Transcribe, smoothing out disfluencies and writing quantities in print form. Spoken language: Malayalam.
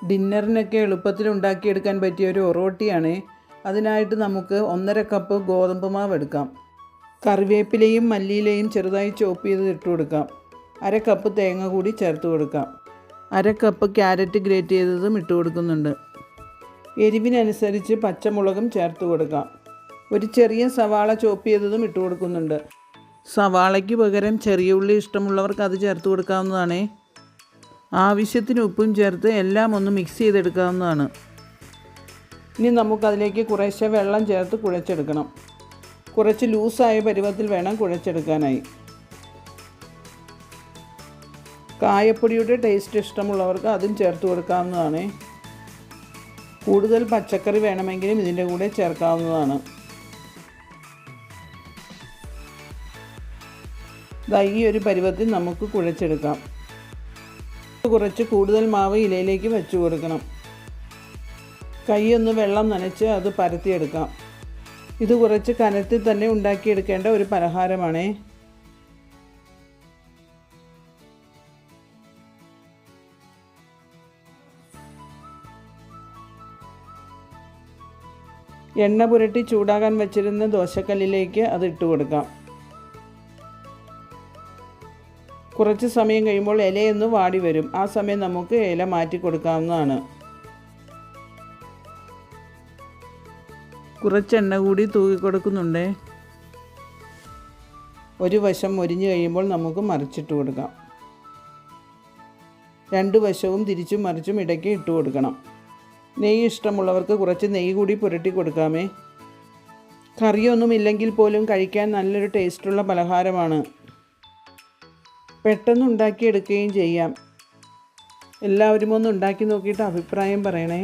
ഡിന്നറിനൊക്കെ എളുപ്പത്തിൽ ഉണ്ടാക്കിയെടുക്കാൻ പറ്റിയ ഒരു ഒറോട്ടിയാണ്. അതിനായിട്ട് നമുക്ക് 1.5 കപ്പ് ഗോതമ്പ് മാവ് എടുക്കാം. കറിവേപ്പിലയും മല്ലിയിലയും ചെറുതായി ചോപ്പ് ചെയ്ത് ഇട്ട് കൊടുക്കാം. 1/2 കപ്പ് തേങ്ങ കൂടി ചേർത്ത് കൊടുക്കാം. 1/2 കപ്പ് ക്യാരറ്റ് ഗ്രേറ്റ് ചെയ്തതും ഇട്ട് കൊടുക്കുന്നുണ്ട്. എരിവിനനുസരിച്ച് പച്ചമുളകും ചേർത്ത് കൊടുക്കാം. ഒരു ചെറിയ സവാള ചോപ്പ് ചെയ്തതും ഇട്ട് കൊടുക്കുന്നുണ്ട്. സവാളയ്ക്ക് പകരം ചെറിയ ഉള്ളി ഇഷ്ടമുള്ളവർക്ക് അത് ചേർത്ത് കൊടുക്കാവുന്നതാണ്. ആവശ്യത്തിന് ഉപ്പും ചേർത്ത് എല്ലാം ഒന്ന് മിക്സ് ചെയ്തെടുക്കാവുന്നതാണ്. ഇനി നമുക്കതിലേക്ക് കുറേശ്ശെ വെള്ളം ചേർത്ത് കുഴച്ചെടുക്കണം. കുറച്ച് ലൂസായ പരുവത്തിൽ വേണം കുഴച്ചെടുക്കാനായി. കായപ്പൊടിയുടെ ടേസ്റ്റ് ഇഷ്ടമുള്ളവർക്ക് അതും ചേർത്ത് കൊടുക്കാവുന്നതാണ്. കൂടുതൽ പച്ചക്കറി വേണമെങ്കിലും ഇതിൻ്റെ കൂടെ ചേർക്കാവുന്നതാണ്. ഈ ഒരു പരുവത്തിൽ നമുക്ക് കുഴച്ചെടുക്കാം. കുറച്ച് കൂടുതൽ മാവ് ഇലയിലേക്ക് വെച്ച് കൊടുക്കണം. കൈയൊന്ന് വെള്ളം നനച്ച് അത് പരത്തിയെടുക്കാം. ഇത് കുറച്ച് കനത്തിൽ തന്നെ ഉണ്ടാക്കിയെടുക്കേണ്ട ഒരു പലഹാരമാണ്. എണ്ണ പുരട്ടി ചൂടാകാൻ വെച്ചിരുന്ന ദോശക്കല്ലിലേക്ക് അത് ഇട്ട് കൊടുക്കാം. കുറച്ച് സമയം കഴിയുമ്പോൾ ഇലയൊന്ന് വാടി വരും. ആ സമയം നമുക്ക് ഇല മാറ്റി കൊടുക്കാവുന്നതാണ്. കുറച്ച് എണ്ണ കൂടി തൂക്കി കൊടുക്കുന്നുണ്ട്. ഒരു വശം മൊരിഞ്ഞ് കഴിയുമ്പോൾ നമുക്ക് മറിച്ചിട്ട് കൊടുക്കാം. 2 വശവും തിരിച്ചും മറിച്ചും ഇടയ്ക്ക് ഇട്ട് കൊടുക്കണം. നെയ്യ് ഇഷ്ടമുള്ളവർക്ക് കുറച്ച് നെയ്യ് കൂടി പുരട്ടി കൊടുക്കാമേ. കറിയൊന്നും ഇല്ലെങ്കിൽ പോലും കഴിക്കാൻ നല്ലൊരു ടേസ്റ്റുള്ള പലഹാരമാണ്. പെട്ടെന്ന് ഉണ്ടാക്കിയെടുക്കുകയും ചെയ്യാം. എല്ലാവരും ഒന്ന് ഉണ്ടാക്കി നോക്കിയിട്ട് അഭിപ്രായം പറയണേ.